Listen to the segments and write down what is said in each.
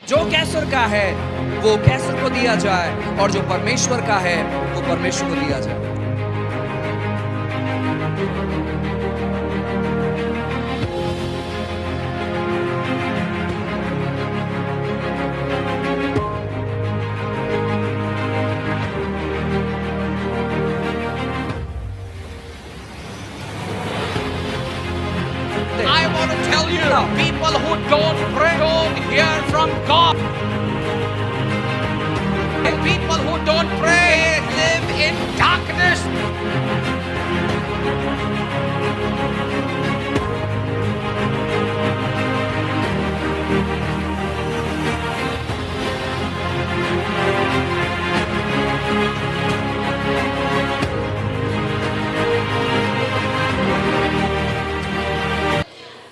जो कैसर का है वो कैसर को दिया जाए, और जो परमेश्वर का है वो परमेश्वर को दिया जाए। I want to tell you, people who don't pray don't hear from God. People who don't pray live in darkness.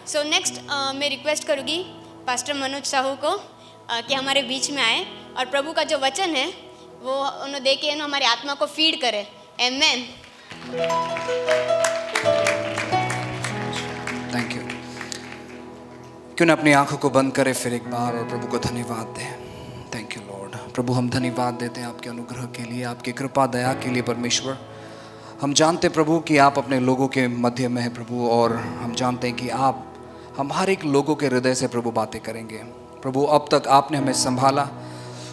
So next मैं रिक्वेस्ट करूँगी पास्टर मनोज साहू को कि हमारे बीच में आए और प्रभु का जो वचन है वो उन्हें दे के हमारी आत्मा को फीड करे। आमेन। Thank you. क्यों ना अपनी आंखों को बंद करें फिर एक बार और प्रभु को धन्यवाद दें। Thank you Lord. प्रभु हम धन्यवाद देते हैं आपके अनुग्रह के लिए, आपकी कृपा दया के लिए। परमेश्वर हम जानते प्रभु कि आप अपने लोगों के मध्य में हैं प्रभु, और हम जानते हैं कि आप हम हर एक लोगों के हृदय से प्रभु बातें करेंगे। प्रभु अब तक आपने हमें संभाला,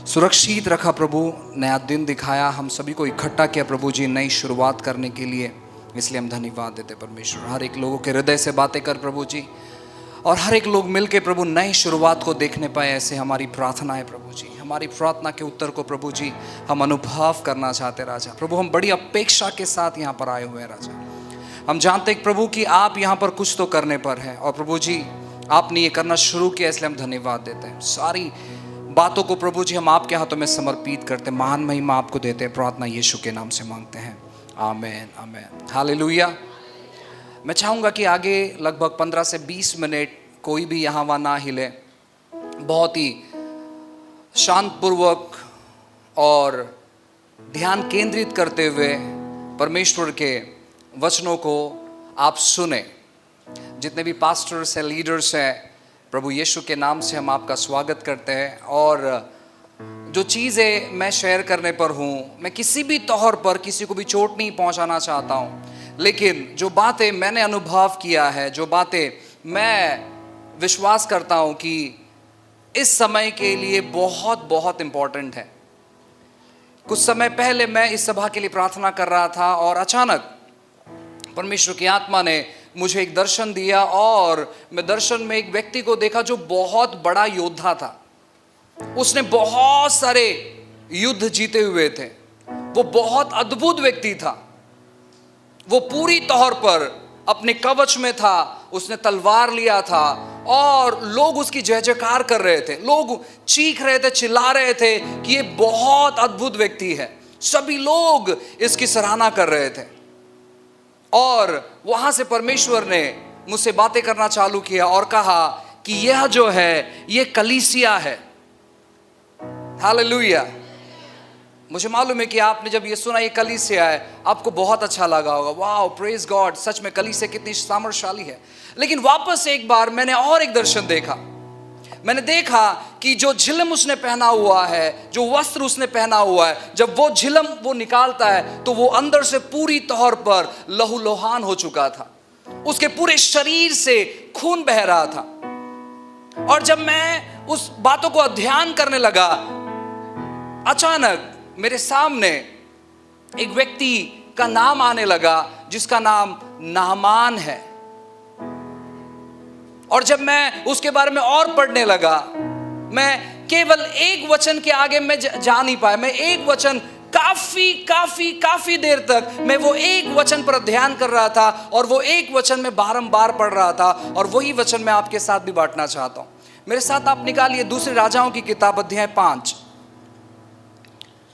सुरक्षित रखा प्रभु, नया दिन दिखाया, हम सभी को इकट्ठा किया प्रभु जी नई शुरुआत करने के लिए। इसलिए हम धन्यवाद देते परमेश्वर। हर एक लोगों के हृदय से बातें कर प्रभु जी, और हर एक लोग मिलके प्रभु नई शुरुआत को देखने पाए, ऐसे हमारी प्रार्थना है प्रभु जी। हमारी प्रार्थना के उत्तर को प्रभु जी हम अनुभव करना चाहते राजा। प्रभु हम बड़ी अपेक्षा के साथ यहाँ पर आए हुए हैं राजा। हम जानते हैं प्रभु कि आप यहाँ पर कुछ तो करने पर हैं, और प्रभु जी आपने ये करना शुरू किया, इसलिए हम धन्यवाद देते हैं। सारी बातों को प्रभु जी हम आपके हाथों में समर्पित करते हैं, महान महिमा आपको देते हैं। प्रार्थना यीशु के नाम से मांगते हैं, आमेन आमेन हालेलुया। मैं चाहूँगा कि आगे लगभग 15 से 20 मिनट कोई भी यहाँ वहाँ ना हिले, बहुत ही शांतपूर्वक और ध्यान केंद्रित करते हुए परमेश्वर के वचनों को आप सुने। जितने भी पास्टर्स हैं, लीडर्स हैं, प्रभु यीशु के नाम से हम आपका स्वागत करते हैं। और जो चीज़ें मैं शेयर करने पर हूँ, मैं किसी भी तौर पर किसी को भी चोट नहीं पहुँचाना चाहता हूँ, लेकिन जो बातें मैंने अनुभव किया है, जो बातें मैं विश्वास करता हूँ कि इस समय के लिए बहुत बहुत इम्पोर्टेंट है। कुछ समय पहले मैं इस सभा के लिए प्रार्थना कर रहा था, और अचानक परमेश्वर की आत्मा ने मुझे एक दर्शन दिया, और मैं दर्शन में एक व्यक्ति को देखा जो बहुत बड़ा योद्धा था। उसने बहुत सारे युद्ध जीते हुए थे। वो बहुत अद्भुत व्यक्ति था। वो पूरी तौर पर अपने कवच में था, उसने तलवार लिया था, और लोग उसकी जय जयकार कर रहे थे। लोग चीख रहे थे, चिल्ला रहे थे कि ये बहुत अद्भुत व्यक्ति है। सभी लोग इसकी सराहना कर रहे थे। और वहां से परमेश्वर ने मुझसे बातें करना चालू किया और कहा कि यह जो है ये कलीसिया है। हालेलुया। मुझे मालूम है कि आपने जब ये सुना ये कलीसिया है, आपको बहुत अच्छा लगा होगा। वाह, प्रेज गॉड, सच में कलीसिया कितनी सामर्थ्यशाली है। लेकिन वापस एक बार मैंने और एक दर्शन देखा। मैंने देखा कि जो झिलम उसने पहना हुआ है, जो वस्त्र उसने पहना हुआ है, जब वो झिलम वो निकालता है तो वो अंदर से पूरी तौर पर लहूलुहान हो चुका था। उसके पूरे शरीर से खून बह रहा था। और जब मैं उस बातों को अध्ययन करने लगा, अचानक मेरे सामने एक व्यक्ति का नाम आने लगा जिसका नाम नामान है। और जब मैं उसके बारे में और पढ़ने लगा, मैं केवल एक वचन के आगे मैं जा नहीं पाया। मैं एक वचन काफी देर तक मैं वो एक वचन पर ध्यान कर रहा था, और वो एक वचन में बारंबार पढ़ रहा था, और वही वचन मैं आपके साथ भी बांटना चाहता हूं। मेरे साथ आप निकालिए दूसरे राजाओं की किताब अध्याय 5।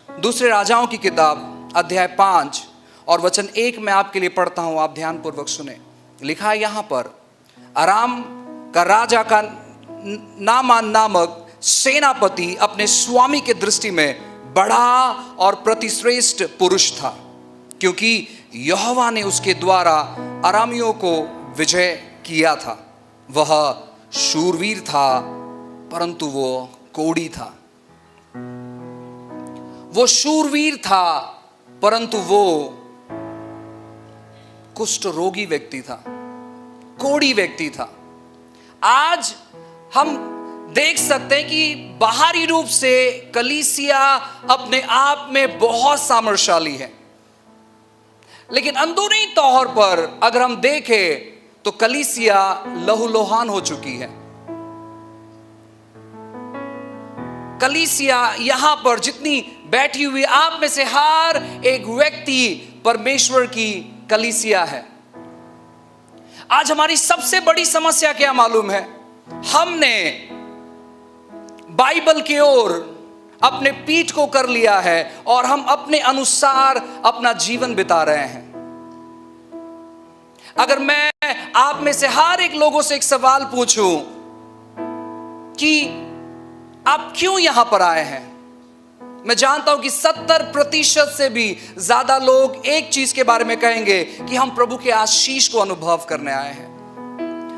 दूसरे राजाओं की किताब अध्याय 5 और वचन 1 मैं आपके लिए पढ़ता हूं, आप ध्यान पूर्वक सुने। लिखा है यहां पर, अराम का राजा का नामान नामक सेनापति अपने स्वामी के दृष्टि में बड़ा और प्रतिश्रेष्ठ पुरुष था, क्योंकि यहोवा ने उसके द्वारा अरामियों को विजय किया था। वह शूरवीर था, परंतु वो कोढ़ी था, वो शूरवीर था, परंतु वो कुष्ठ रोगी व्यक्ति था, कोढ़ी व्यक्ति था। आज हम देख सकते हैं कि बाहरी रूप से कलीसिया अपने आप में बहुत सामर्थ्यशाली है, लेकिन अंदरूनी तौर पर अगर हम देखें तो कलीसिया लहूलुहान हो चुकी है। कलीसिया यहां पर जितनी बैठी हुई, आप में से हर एक व्यक्ति परमेश्वर की कलीसिया है। आज हमारी सबसे बड़ी समस्या क्या मालूम है? हमने बाइबल की ओर अपने पीठ को कर लिया है और हम अपने अनुसार अपना जीवन बिता रहे हैं। अगर मैं आप में से हर एक लोगों से एक सवाल पूछूं कि आप क्यों यहां पर आए हैं, मैं जानता हूं कि 70% से भी ज्यादा लोग एक चीज के बारे में कहेंगे कि हम प्रभु के आशीष को अनुभव करने आए हैं,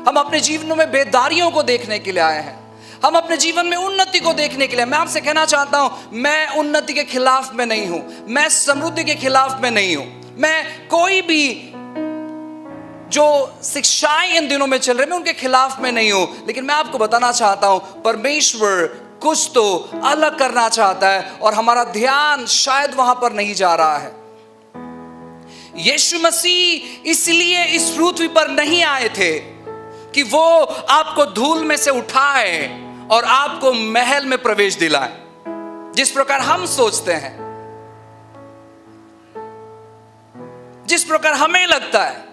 हम अपने जीवन में बेदारियों को देखने के लिए आए हैं, हम अपने जीवन में उन्नति को देखने के लिए। मैं आपसे कहना चाहता हूं, मैं उन्नति के खिलाफ में नहीं हूं, मैं समृद्धि के खिलाफ में नहीं हूं, मैं कोई भी जो शिक्षाएं इन दिनों में चल रही, मैं उनके खिलाफ में नहीं हूं, लेकिन मैं आपको बताना चाहता हूं परमेश्वर कुछ तो अलग करना चाहता है और हमारा ध्यान शायद वहां पर नहीं जा रहा है। यीशु मसीह इसलिए इस पृथ्वी पर नहीं आए थे कि वो आपको धूल में से उठाए और आपको महल में प्रवेश दिलाए, जिस प्रकार हम सोचते हैं, जिस प्रकार हमें लगता है।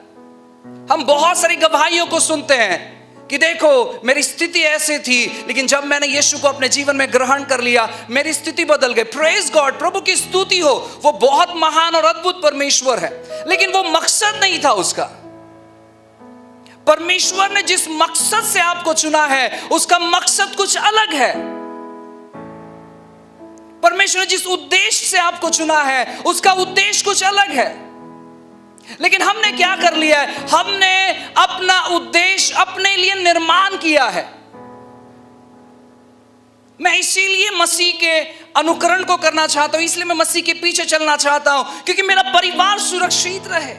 हम बहुत सारी गवाहियों को सुनते हैं कि देखो मेरी स्थिति ऐसे थी, लेकिन जब मैंने यीशु को अपने जीवन में ग्रहण कर लिया मेरी स्थिति बदल गई। प्रेज गॉड, प्रभु की स्तुति हो, वो बहुत महान और अद्भुत परमेश्वर है, लेकिन वो मकसद नहीं था उसका। परमेश्वर ने जिस मकसद से आपको चुना है उसका मकसद कुछ अलग है। परमेश्वर ने जिस उद्देश्य से आपको चुना है उसका उद्देश्य कुछ अलग है, लेकिन हमने क्या कर लिया है? हमने अपना उद्देश्य अपने लिए निर्माण किया है। मैं इसीलिए मसीह के अनुकरण को करना चाहता हूं, इसलिए मैं मसीह के पीछे चलना चाहता हूं, क्योंकि मेरा परिवार सुरक्षित रहे।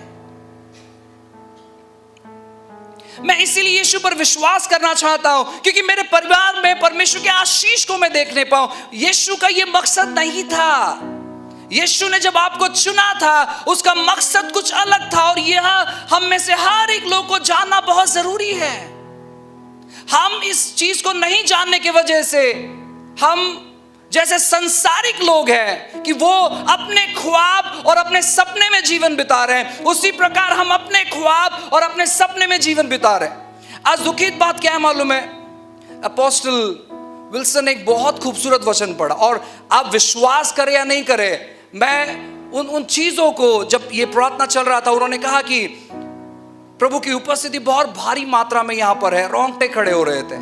मैं इसीलिए यीशु पर विश्वास करना चाहता हूं, क्योंकि मेरे परिवार में परमेश्वर के आशीष को मैं देखने पाऊं। यीशु का यह मकसद नहीं था। यीशु ने जब आपको चुना था उसका मकसद कुछ अलग था, और यह हम में से हर एक लोग को जानना बहुत जरूरी है। हम इस चीज को नहीं जानने की वजह से हम जैसे संसारिक लोग हैं कि वो अपने ख्वाब और अपने सपने में जीवन बिता रहे हैं, उसी प्रकार हम अपने ख्वाब और अपने सपने में जीवन बिता रहे हैं। आज दुखित बात क्या है मालूम है? अपोस्टल विल्सन ने एक बहुत खूबसूरत वचन पढ़ा, और आप विश्वास करें या नहीं करें, मैं उन चीजों को, जब ये प्रार्थना चल रहा था, उन्होंने कहा कि प्रभु की उपस्थिति बहुत भारी मात्रा में यहां पर है। रोंगटे खड़े हो रहे थे,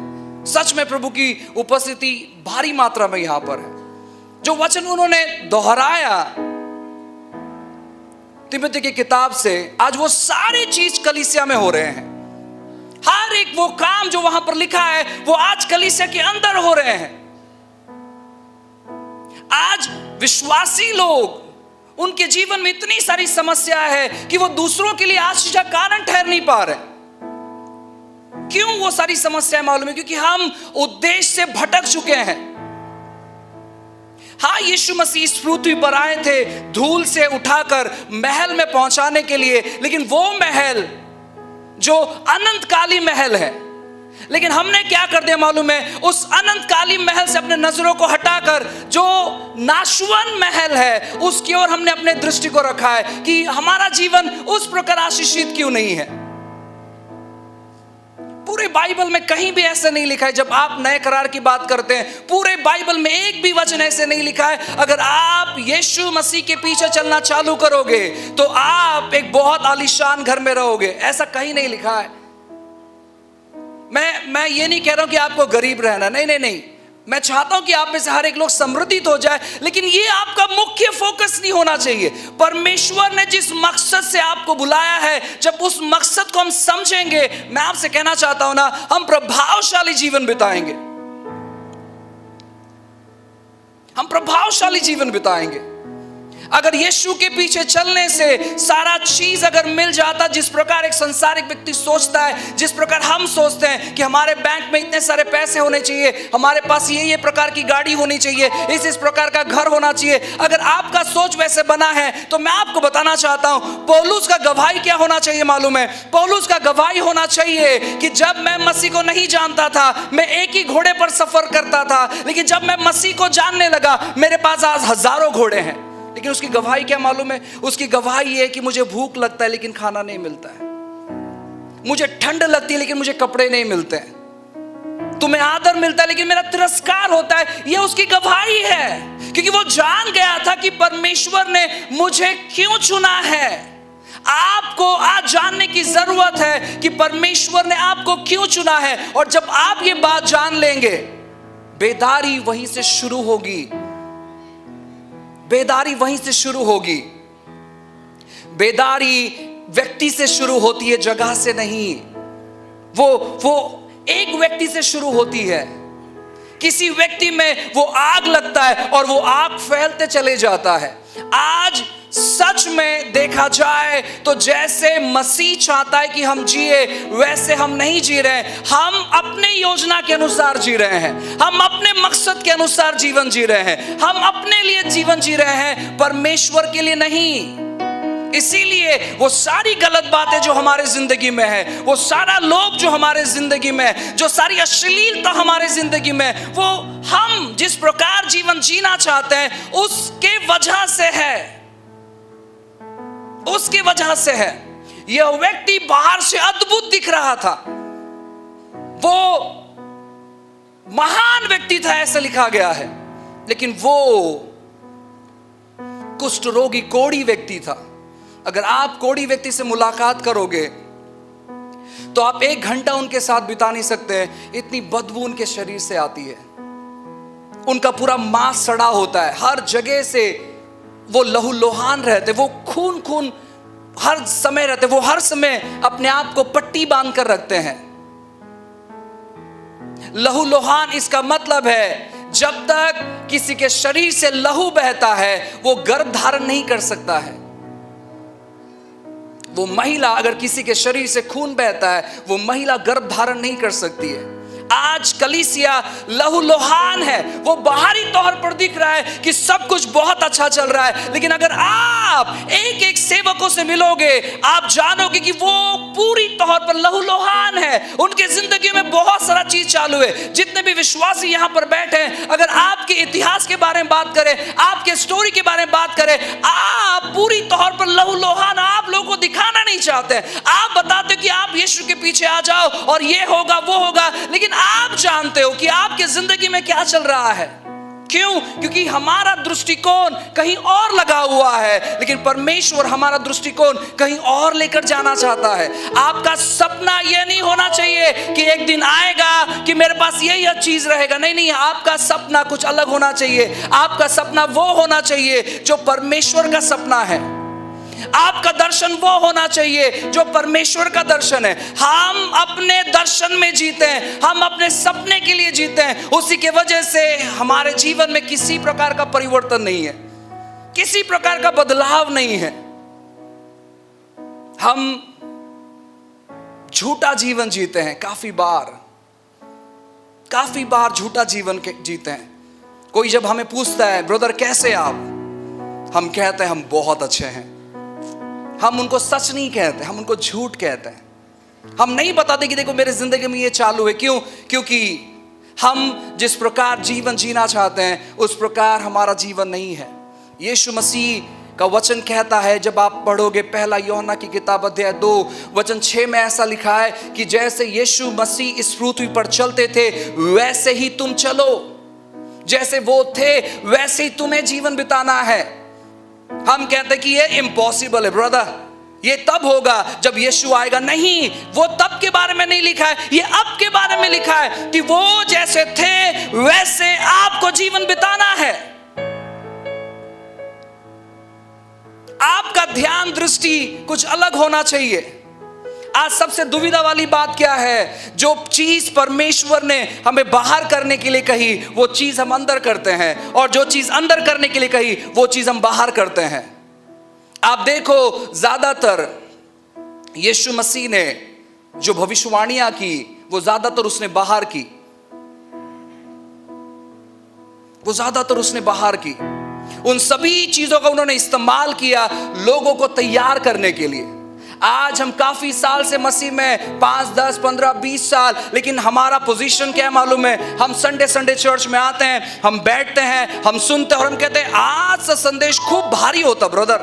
सच में प्रभु की उपस्थिति भारी मात्रा में यहां पर है। जो वचन उन्होंने दोहराया तिमोथी की किताब से, आज वो सारी चीज कलीसिया में हो रहे हैं। हर एक वो काम जो वहां पर लिखा है वो आज कलीसिया के अंदर हो रहे हैं। आज विश्वासी लोग, उनके जीवन में इतनी सारी समस्या है कि वो दूसरों के लिए आशीष का कारण ठहर नहीं पा रहे। क्यों वो सारी समस्याएं मालूम है? क्योंकि हम उद्देश्य से भटक चुके हैं। हाँ, यीशु मसीह इस पृथ्वी पर आए थे धूल से उठाकर महल में पहुंचाने के लिए, लेकिन वो महल जो अनंतकाली महल है, लेकिन हमने क्या कर दिया मालूम है? उस अनंतकाली महल से अपने नजरों को हटाकर जो नाशवान महल है उसकी ओर हमने अपने दृष्टि को रखा है कि हमारा जीवन उस प्रकार आशीषित क्यों नहीं है। पूरे बाइबल में कहीं भी ऐसा नहीं लिखा है। जब आप नए करार की बात करते हैं, पूरे बाइबल में एक भी वचन ऐसे नहीं लिखा है अगर आप यीशु मसीह के पीछे चलना चालू करोगे तो आप एक बहुत आलीशान घर में रहोगे, ऐसा कहीं नहीं लिखा है। मैं ये नहीं कह रहा हूं कि आपको गरीब रहना, नहीं, मैं चाहता हूं कि आप में से हर एक लोग समृद्धित हो जाए, लेकिन ये आपका मुख्य फोकस नहीं होना चाहिए। परमेश्वर ने जिस मकसद से आपको बुलाया है, जब उस मकसद को हम समझेंगे, मैं आपसे कहना चाहता हूं ना, हम प्रभावशाली जीवन बिताएंगे। हम प्रभावशाली जीवन बिताएंगे। अगर यीशु के पीछे चलने से सारा चीज अगर मिल जाता, जिस प्रकार एक संसारिक व्यक्ति सोचता है, जिस प्रकार हम सोचते हैं कि हमारे बैंक में इतने सारे पैसे होने चाहिए, हमारे पास ये प्रकार की गाड़ी होनी चाहिए, इस प्रकार का घर होना चाहिए, अगर आपका सोच वैसे बना है तो मैं आपको बताना चाहता हूं, पौलुस का गवाही क्या होना चाहिए मालूम है? पौलुस का गवाही होना चाहिए कि जब मैं मसीह को नहीं जानता था, मैं एक ही घोड़े पर सफर करता था, लेकिन जब मैं मसीह को जानने लगा मेरे पास आज हजारों घोड़े हैं। लेकिन उसकी गवाही क्या मालूम है? उसकी गवाही ये है कि मुझे भूख लगता है लेकिन खाना नहीं मिलता है, मुझे ठंड लगती है लेकिन मुझे कपड़े नहीं मिलते हैं, तुम्हें आदर मिलता है लेकिन मेरा तिरस्कार होता है। ये उसकी गवाही है, क्योंकि वो जान गया था कि परमेश्वर ने मुझे क्यों चुना है। आपको आज जानने की जरूरत है कि परमेश्वर ने आपको क्यों चुना है, और जब आप ये बात जान लेंगे, बेदारी वहीं से शुरू होगी। बेदारी वहीं से शुरू होगी। बेदारी व्यक्ति से शुरू होती है, जगह से नहीं। वो एक व्यक्ति से शुरू होती है। किसी व्यक्ति में वो आग लगता है और वो आग फैलते चले जाता है। आज सच में देखा जाए तो जैसे मसीह चाहता है कि हम जिए, वैसे हम नहीं जी रहे। हम अपने योजना के अनुसार जी रहे हैं, हम अपने मकसद के अनुसार जीवन जी रहे हैं, हम अपने लिए जीवन जी रहे हैं, परमेश्वर के लिए नहीं। इसीलिए वो सारी गलत बातें जो हमारे जिंदगी में है, वो सारा लोभ जो हमारे जिंदगी में है, जो सारी अश्लीलता हमारे जिंदगी में है, वो हम जिस प्रकार जीवन जीना चाहते हैं उसके वजह से है, उसकी वजह से है। यह व्यक्ति बाहर से अद्भुत दिख रहा था, वो महान व्यक्ति था ऐसा लिखा गया है, लेकिन वो कुष्ठ रोगी कोढ़ी व्यक्ति था। अगर आप कोढ़ी व्यक्ति से मुलाकात करोगे तो आप 1 घंटा उनके साथ बिता नहीं सकते, इतनी बदबू उनके शरीर से आती है। उनका पूरा मांस सड़ा होता है, हर जगह से वो लहूलुहान रहते, वो खून हर समय रहते, वो हर समय अपने आप को पट्टी बांध कर रखते हैं। लहूलुहान इसका मतलब है जब तक किसी के शरीर से लहू बहता है वो गर्भ धारण नहीं कर सकता है। वो महिला, अगर किसी के शरीर से खून बहता है, वो महिला गर्भ धारण नहीं कर सकती है। आज कलीसिया लहूलुहान है, वो बाहरी तौर पर दिख रहा है कि सब कुछ बहुत अच्छा चल रहा है, लेकिन अगर आप एक एक सेवकों से मिलोगे आप जानोगे कि वो पूरी तौर पर लहूलुहान है। उनके जिंदगी में बहुत सारा चीज चालू है। जितने भी विश्वासी यहाँ पर बैठे हैं, अगर आपके इतिहास के बारे में बात करें, आपके स्टोरी के बारे में बात करें, आप पूरी तौर पर लहूलुहान, आप लोगों को दिखाना नहीं चाहते। आप बताते हो कि आप यीशु के पीछे आ जाओ और ये होगा वो होगा, लेकिन आप जानते हो कि आपके जिंदगी में क्या चल रहा है। क्यों? क्योंकि हमारा दृष्टिकोण कहीं और लगा हुआ है, लेकिन परमेश्वर हमारा दृष्टिकोण कहीं और लेकर जाना चाहता है। आपका सपना यह नहीं होना चाहिए कि एक दिन आएगा कि मेरे पास यही चीज रहेगा। नहीं, आपका सपना कुछ अलग होना चाहिए। आपका सपना वो होना चाहिए जो परमेश्वर का सपना है। आपका दर्शन वो होना चाहिए जो परमेश्वर का दर्शन है। हम अपने दर्शन में जीते हैं, हम अपने सपने के लिए जीते हैं। उसी के वजह से हमारे जीवन में किसी प्रकार का परिवर्तन नहीं है, किसी प्रकार का बदलाव नहीं है। हम झूठा जीवन जीते हैं, काफी बार झूठा जीवन जीते हैं। कोई जब हमें पूछता है ब्रदर कैसे आप, हम कहते हैं हम बहुत अच्छे हैं। हम उनको सच नहीं कहते, हम उनको झूठ कहते हैं। हम नहीं बताते कि देखो मेरे जिंदगी में ये चालू है। क्यों? क्योंकि हम जिस प्रकार जीवन जीना चाहते हैं उस प्रकार हमारा जीवन नहीं है। यीशु मसीह का वचन कहता है, जब आप पढ़ोगे 1 यूहन्ना की किताब अध्याय 2 वचन 6 में ऐसा लिखा है कि जैसे यीशु मसीह इस पृथ्वी पर चलते थे वैसे ही तुम चलो, जैसे वो थे वैसे ही तुम्हें जीवन बिताना है। हम कहते हैं कि ये इम्पॉसिबल है ब्रदर, ये तब होगा जब यीशु आएगा। नहीं, वो तब के बारे में नहीं लिखा है, ये अब के बारे में लिखा है कि वो जैसे थे वैसे आपको जीवन बिताना है। आपका ध्यान दृष्टि कुछ अलग होना चाहिए। आज सबसे दुविधा वाली बात क्या है? जो चीज परमेश्वर ने हमें बाहर करने के लिए कही वो चीज हम अंदर करते हैं, और जो चीज अंदर करने के लिए कही वो चीज हम बाहर करते हैं। आप देखो, ज्यादातर यीशु मसीह ने जो भविष्यवाणियां की वो ज्यादातर उसने बाहर की, वो ज्यादातर उसने बाहर की। उन सभी चीजों का उन्होंने इस्तेमाल किया लोगों को तैयार करने के लिए। आज हम काफी साल से मसीह में, 5, 10, 15, 20 साल, लेकिन हमारा पोजीशन क्या है मालूम है? हम संडे चर्च में आते हैं, हम बैठते हैं, हम सुनते हैं और हम कहते हैं आज का संदेश खूब भारी होता ब्रदर,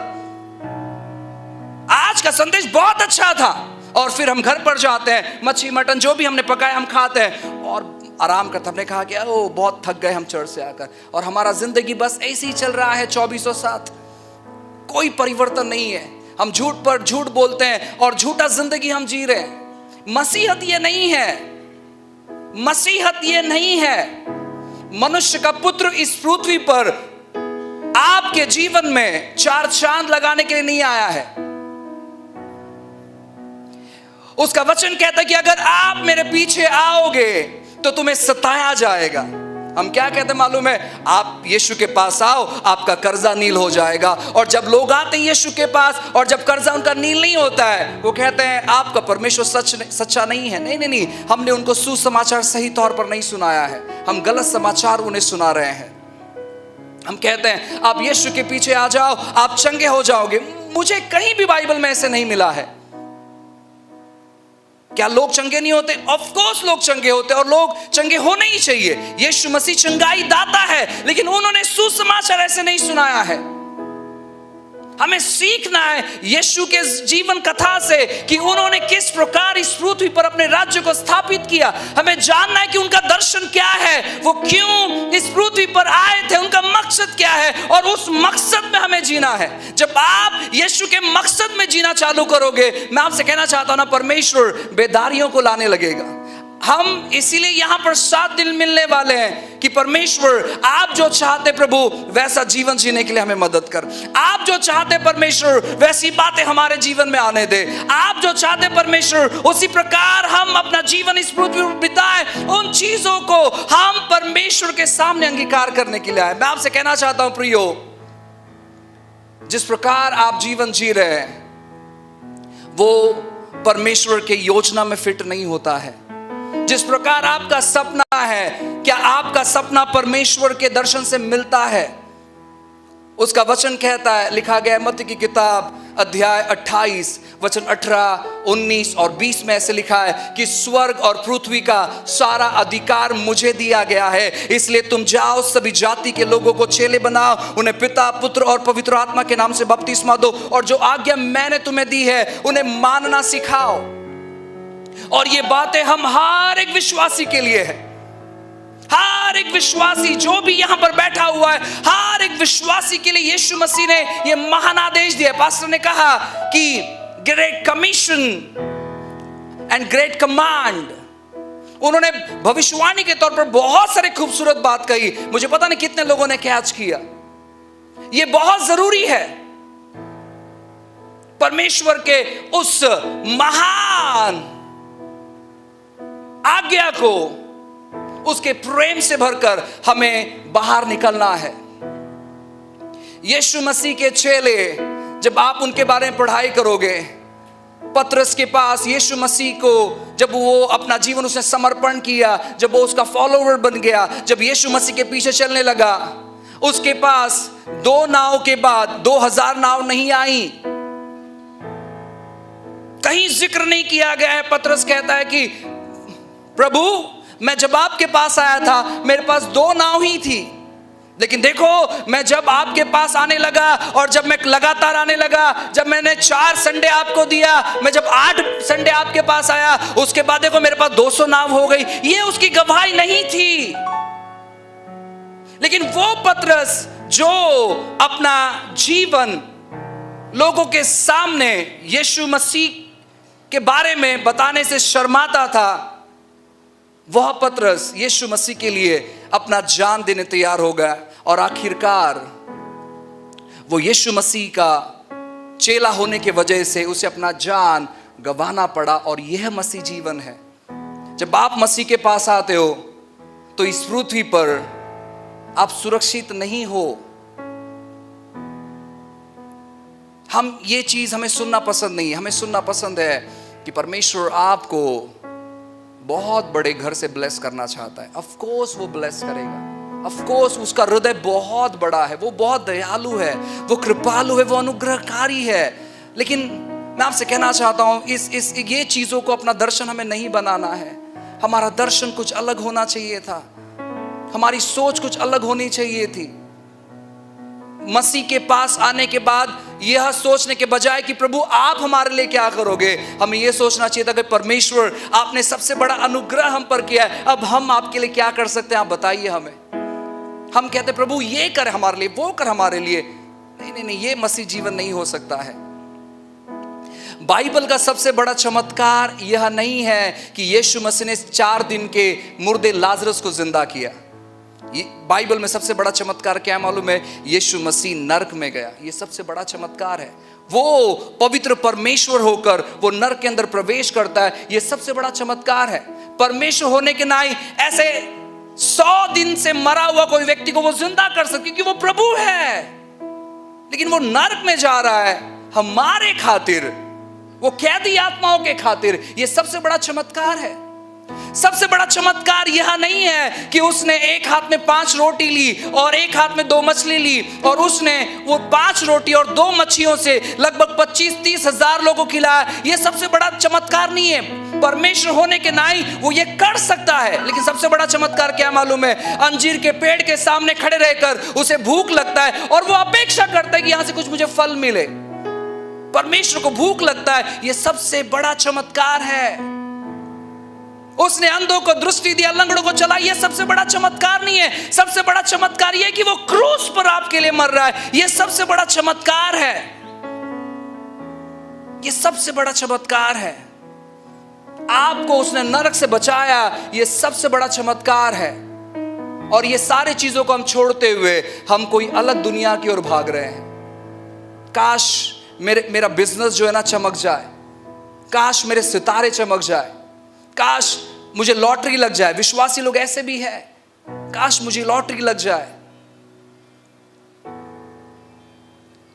आज का संदेश बहुत अच्छा था। और फिर हम घर पर जाते हैं, मच्छी मटन जो भी हमने पकाया हम खाते हैं और आराम करते। हमने कहा कि ओ बहुत थक गए हम चर्च से आकर, और हमारा जिंदगी बस ऐसे ही चल रहा है 24/7, कोई परिवर्तन नहीं है। हम झूठ पर झूठ बोलते हैं और झूठा जिंदगी हम जी रहे हैं। मसीहत ये नहीं है, मसीहत ये नहीं है। मनुष्य का पुत्र इस पृथ्वी पर आपके जीवन में 4 चांद लगाने के लिए नहीं आया है। उसका वचन कहता है कि अगर आप मेरे पीछे आओगे तो तुम्हें सताया जाएगा। हम क्या कहते हैं मालूम है? आप यीशु के पास आओ, आपका कर्जा नील हो जाएगा। और जब लोग आते हैं यीशु के पास और जब कर्जा उनका नील नहीं होता है, वो कहते हैं आपका परमेश्वर सच्चा नहीं है। नहीं, हमने उनको सुसमाचार सही तौर पर नहीं सुनाया है, हम गलत समाचार उन्हें सुना रहे हैं। हम कहते हैं आप यीशु के पीछे आ जाओ, आप चंगे हो जाओगे। मुझे कहीं भी बाइबल में ऐसे नहीं मिला है। क्या लोग चंगे नहीं होते? ऑफ कोर्स लोग चंगे होते और लोग चंगे होने ही चाहिए। यीशु मसीह चंगाई दाता है, लेकिन उन्होंने सुसमाचार ऐसे नहीं सुनाया है। हमें सीखना है यीशु के जीवन कथा से कि उन्होंने किस प्रकार इस पृथ्वी पर अपने राज्य को स्थापित किया। हमें जानना है कि उनका दर्शन क्या है, वो क्यों इस पृथ्वी पर आए थे, उनका मकसद क्या है, और उस मकसद में हमें जीना है। जब आप यीशु के मकसद में जीना चालू करोगे, मैं आपसे कहना चाहता हूं ना, परमेश्वर बेदारियों को लाने लगेगा। हम इसीलिए यहां पर 7 दिन मिलने वाले हैं कि परमेश्वर आप जो चाहते प्रभु वैसा जीवन जीने के लिए हमें मदद कर। आप जो चाहते परमेश्वर वैसी बातें हमारे जीवन में आने दे। आप जो चाहते परमेश्वर उसी प्रकार हम अपना जीवन इस पृथ्वी पर बिताएं। उन चीजों को हम परमेश्वर के सामने अंगीकार करने के लिए आए। मैं आपसे कहना चाहता हूं प्रियो, जिस प्रकार आप जीवन जी रहे हैं वो परमेश्वर के योजना में फिट नहीं होता है। जिस प्रकार आपका सपना है, क्या आपका सपना परमेश्वर के दर्शन से मिलता है? उसका वचन कहता है, लिखा गया है मत्ती की किताब अध्याय 28 वचन 18, 19 और 20 में ऐसे लिखा है कि स्वर्ग और पृथ्वी का सारा अधिकार मुझे दिया गया है, इसलिए तुम जाओ, सभी जाति के लोगों को चेले बनाओ, उन्हें पिता, पुत्र और पवित्र आत्मा के नाम से बपतिस्मा दो, और जो आज्ञा मैंने तुम्हें दी है उन्हें मानना सिखाओ। और ये बातें हम हर एक विश्वासी के लिए है। हर एक विश्वासी जो भी यहां पर बैठा हुआ है, हर एक विश्वासी के लिए यीशु मसीह ने ये महान आदेश दिया। पास्टर ने कहा कि great commission and great command. उन्होंने भविष्यवाणी के तौर पर बहुत सारे खूबसूरत बात कही। मुझे पता नहीं कितने लोगों ने कैच किया। ये बहुत जरूरी है परमेश्वर के उस महान आज्ञा को उसके प्रेम से भरकर हमें बाहर निकलना है। यीशु मसीह के चेले, जब आप उनके बारे में पढ़ाई करोगे, पतरस के पास यीशु मसीह को जब वो अपना जीवन उसने समर्पण किया, जब वो उसका फॉलोवर बन गया, जब यीशु मसीह के पीछे चलने लगा, उसके पास 2 नाव के बाद 2000 नाव नहीं आई। कहीं जिक्र नहीं किया गया है। पतरस कहता है कि प्रभु, मैं जब आपके पास आया था मेरे पास 2 नाव ही थी, लेकिन देखो मैं जब आपके पास आने लगा और जब मैं लगातार आने लगा, जब मैंने 4 संडे आपको दिया, मैं जब 8 संडे आपके पास आया, उसके बाद देखो मेरे पास 200 नाव हो गई। ये उसकी गवाही नहीं थी। लेकिन वो पतरस जो अपना जीवन लोगों के सामने यीशु मसीह के बारे में बताने से शर्माता था, वह पतरस यीशु मसीह के लिए अपना जान देने तैयार हो गया। और आखिरकार वो यीशु मसीह का चेला होने की वजह से उसे अपना जान गंवाना पड़ा, और यह मसीह जीवन है। जब आप मसीह के पास आते हो तो इस पृथ्वी पर आप सुरक्षित नहीं हो। हम ये चीज हमें सुनना पसंद नहीं है। हमें सुनना पसंद है कि परमेश्वर आपको बहुत बड़े घर से ब्लेस करना चाहता है। ऑफ कोर्स वो ब्लेस करेगा। ऑफ कोर्स उसका हृदय बहुत बड़ा है, वो बहुत दयालु है, वो कृपालु है, वो अनुग्रहकारी है। लेकिन मैं आपसे कहना चाहता हूं, इस ये चीजों को अपना दर्शन हमें नहीं बनाना है। हमारा दर्शन कुछ अलग होना चाहिए था, हमारी सोच कुछ अलग होनी चाहिए थी। मसीह के पास आने के बाद यह सोचने के बजाय कि प्रभु आप हमारे लिए क्या करोगे, हमें यह सोचना चाहिए था कि परमेश्वर आपने सबसे बड़ा अनुग्रह हम पर किया है, अब हम आपके लिए क्या कर सकते हैं, आप बताइए हमें। हम कहते प्रभु ये कर हमारे लिए, वो कर हमारे लिए। नहीं, ये मसीह जीवन नहीं हो सकता है। बाइबल का सबसे बड़ा चमत्कार यह नहीं है कि यीशु मसीह ने 4 दिन के मुर्दे लाजरस को जिंदा किया। बाइबल में सबसे बड़ा चमत्कार क्या मालूम है? यीशु मसीह नरक में गया, ये सबसे बड़ा चमत्कार है। वो पवित्र परमेश्वर होकर वो नरक के अंदर प्रवेश करता है, ये सबसे बड़ा चमत्कार है। परमेश्वर होने के नाई ऐसे 100 दिन से मरा हुआ कोई व्यक्ति को वो जिंदा कर सकते, क्योंकि वो प्रभु है। लेकिन वो नरक में जा रहा है हमारे खातिर, वो कैदी आत्माओं के खातिर। ये सबसे बड़ा चमत्कार है। सबसे बड़ा चमत्कार यह नहीं है कि उसने एक हाथ में 5 रोटी ली और एक हाथ में 2 मछली ली, और उसने वो 5 रोटी और 2 मच्छियों से लगभग 25-30 हजार लोगों को खिलाया। यह सबसे बड़ा चमत्कार नहीं है। परमेश्वर होने के नाई वो ये कर सकता है। लेकिन सबसे बड़ा चमत्कार क्या मालूम है? अंजीर के पेड़ के सामने खड़े रहकर उसे भूख लगता है और वो अपेक्षा करता है कि यहां से कुछ मुझे फल मिले। परमेश्वर को भूख लगता है, यह सबसे बड़ा चमत्कार है। उसने अंधों को दृष्टि दिया, लंगड़ों को चला, यह सबसे बड़ा चमत्कार नहीं है। सबसे बड़ा चमत्कार यह है कि वो क्रूस पर आपके लिए मर रहा है, यह सबसे बड़ा चमत्कार है। यह सबसे बड़ा चमत्कार है। आपको उसने नरक से बचाया, यह सबसे बड़ा चमत्कार है। और ये सारी चीजों को हम छोड़ते हुए हम कोई अलग दुनिया की ओर भाग रहे हैं। काश मेरा बिजनेस जो है ना चमक जाए, काश मेरे सितारे चमक जाए, काश मुझे लॉटरी लग जाए। विश्वासी लोग ऐसे भी हैं, काश मुझे लॉटरी लग जाए।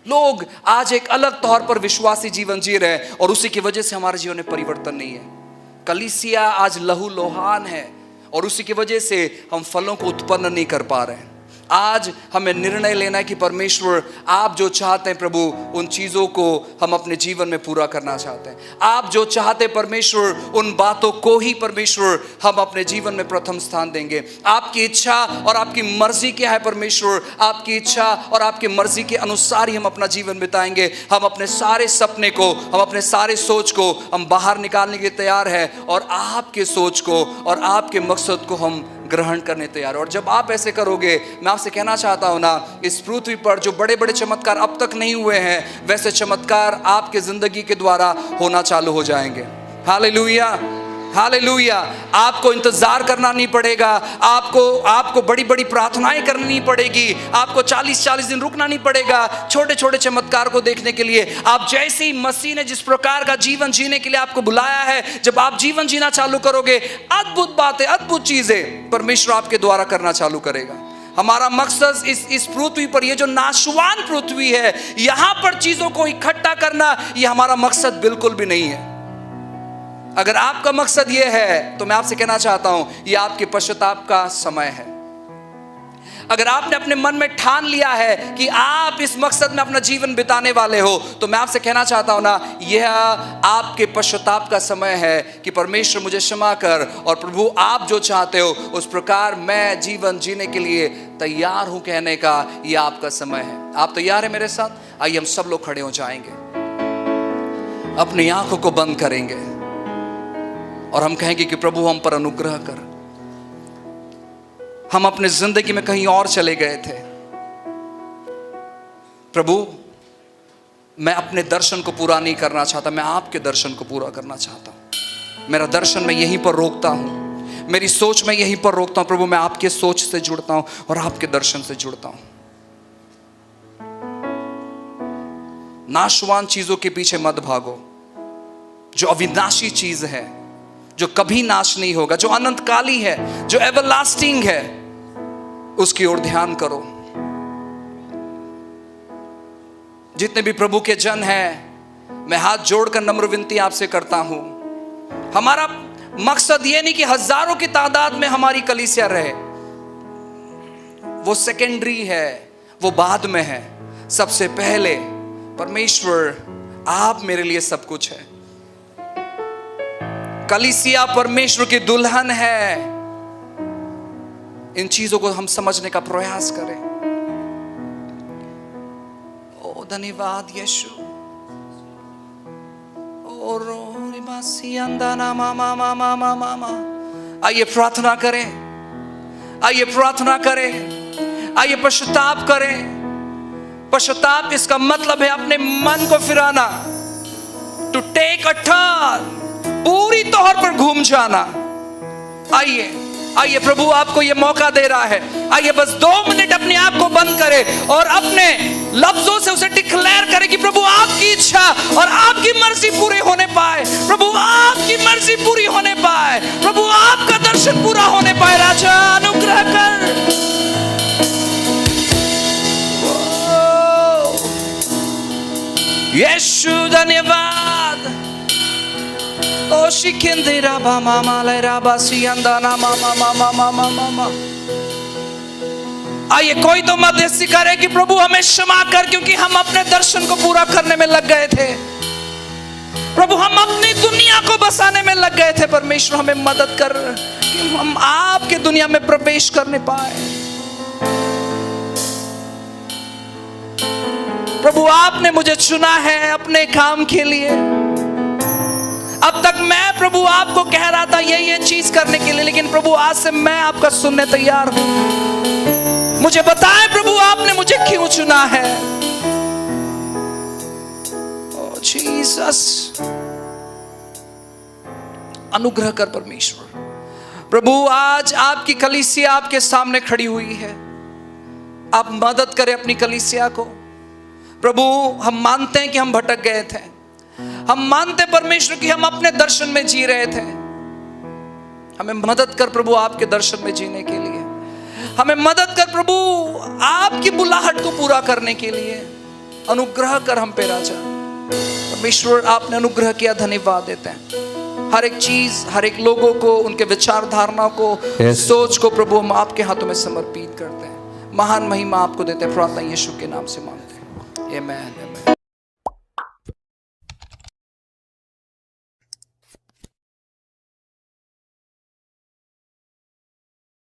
लोग आज एक अलग तौर पर विश्वासी जीवन जी रहे हैं और उसी की वजह से हमारे जीवन में परिवर्तन नहीं है। कलीसिया आज लहूलुहान है और उसी की वजह से हम फलों को उत्पन्न नहीं कर पा रहे हैं। आज हमें निर्णय लेना है कि परमेश्वर आप जो चाहते हैं प्रभु, उन चीज़ों को हम अपने जीवन में पूरा करना चाहते हैं। आप जो चाहते हैं परमेश्वर, उन बातों को ही परमेश्वर हम अपने जीवन में प्रथम स्थान देंगे। आपकी इच्छा और आपकी मर्जी क्या है परमेश्वर? आपकी इच्छा और आपकी मर्जी के अनुसार ही हम अपना जीवन बिताएंगे। हम अपने सारे सपने को, हम अपने सारे सोच को हम बाहर निकालने के लिए तैयार है और आपके सोच को और आपके मकसद को हम ग्रहण करने तैयार। और जब आप ऐसे करोगे, मैं आपसे कहना चाहता हूं ना, इस पृथ्वी पर जो बड़े बड़े चमत्कार अब तक नहीं हुए हैं, वैसे चमत्कार आपके जिंदगी के द्वारा होना चालू हो जाएंगे। Hallelujah, hallelujah. आपको इंतजार करना नहीं पड़ेगा, आपको बड़ी बड़ी प्रार्थनाएं करनी नहीं पड़ेगी, आपको 40-40 दिन रुकना नहीं पड़ेगा छोटे छोटे चमत्कार को देखने के लिए। आप जैसे ही मसीह ने जिस प्रकार का जीवन जीने के लिए आपको बुलाया है, जब आप जीवन जीना चालू करोगे, अद्भुत बातें, अद्भुत चीजें परमेश्वर आपके द्वारा करना चालू करेगा। हमारा मकसद इस पृथ्वी पर, ये जो नाशवान पृथ्वी है, यहां पर चीजों को इकट्ठा करना, ये हमारा मकसद बिल्कुल भी नहीं है। अगर आपका मकसद यह है तो मैं आपसे कहना चाहता हूं, यह आपके पश्चाताप का समय है। अगर आपने अपने मन में ठान लिया है कि आप इस मकसद में अपना जीवन बिताने वाले हो, तो मैं आपसे कहना चाहता हूं ना, यह आपके पश्चाताप का समय है कि परमेश्वर मुझे क्षमा कर, और प्रभु आप जो चाहते हो उस प्रकार मैं जीवन जीने के लिए तैयार हूं कहने का यह आपका समय है। आप तैयार हैं मेरे साथ? आइए हम सब लोग खड़े हो जाएंगे, अपनी आंखों को बंद करेंगे और हम कहेंगे कि प्रभु हम पर अनुग्रह कर। हम अपने जिंदगी में कहीं और चले गए थे प्रभु, मैं अपने दर्शन को पूरा नहीं करना चाहता, मैं आपके दर्शन को पूरा करना चाहता हूं। मेरा दर्शन मैं यहीं पर रोकता हूं, मेरी सोच मैं यहीं पर रोकता हूं। प्रभु मैं आपके सोच से जुड़ता हूं और आपके दर्शन से जुड़ता हूं। नाशवान चीजों के पीछे मत भागो, जो अविनाशी चीज है, जो कभी नाश नहीं होगा, जो अनंतकाली है, जो एवरलास्टिंग है, उसकी ओर ध्यान करो। जितने भी प्रभु के जन हैं, मैं हाथ जोड़कर नम्र विनती आपसे करता हूं, हमारा मकसद ये नहीं कि हजारों की तादाद में हमारी कलीसिया रहे, वो सेकेंडरी है, वो बाद में है। सबसे पहले परमेश्वर आप मेरे लिए सब कुछ है। कलीसिया परमेश्वर की दुल्हन है। इन चीजों को हम समझने का प्रयास करें। ओ धन्यवाद यीशु। आइए प्रार्थना करें, आइए प्रार्थना करें, आइए पश्चाताप करें। पश्चाताप इसका मतलब है अपने मन को फिराना, टू टेक अ टर्न, पूरी तौर पर घूम जाना। आइए आइए, प्रभु आपको यह मौका दे रहा है। आइए बस 2 मिनट अपने आप को बंद करें और अपने लफ्जों से उसे डिक्लेयर करें कि प्रभु आपकी इच्छा और आपकी मर्जी पूरी होने पाए। प्रभु आपकी मर्जी पूरी होने पाए। प्रभु आपका दर्शन पूरा होने पाए। राजा अनुग्रह कर। यीशु धन्यवाद। ओ शिकेंदेरा बामा मालेरा बासियांदा ना मामा मामा मामा मामा। आइए कोई तो मध्यस्थी करे कि प्रभु हमें क्षमा कर, क्योंकि हम अपने दर्शन को पूरा करने में लग गए थे। प्रभु हम अपनी दुनिया को बसाने में लग गए थे। परमेश्वर हमें मदद कर कि हम आपके दुनिया में प्रवेश करने पाए। प्रभु आपने मुझे चुना है अपने काम के लिए। अब तक मैं प्रभु आपको कह रहा था ये चीज करने के लिए, लेकिन प्रभु आज से मैं आपका सुनने तैयार हूं। मुझे बताएं प्रभु आपने मुझे क्यों चुना है। ओ जीसस, अनुग्रह कर परमेश्वर। प्रभु आज आपकी कलीसिया आपके सामने खड़ी हुई है। आप मदद करें अपनी कलीसिया को। प्रभु हम मानते हैं कि हम भटक गए थे। हम मानते परमेश्वर कि हम अपने दर्शन में जी रहे थे। हमें मदद कर प्रभु आपके दर्शन में जीने के लिए। हमें मदद कर प्रभु आपकी बुलाहट को पूरा करने के लिए। अनुग्रह कर हम पे राजा। परमेश्वर आपने अनुग्रह किया, धन्यवाद देते हैं। हर एक चीज, हर एक लोगों को, उनके विचार धारणा को, सोच को प्रभु हम आपके हाथों में समर्पित करते हैं। महान महिमा आपको देते हैं। प्रार्थना यीशु के नाम से मांगते हैं। आमीन।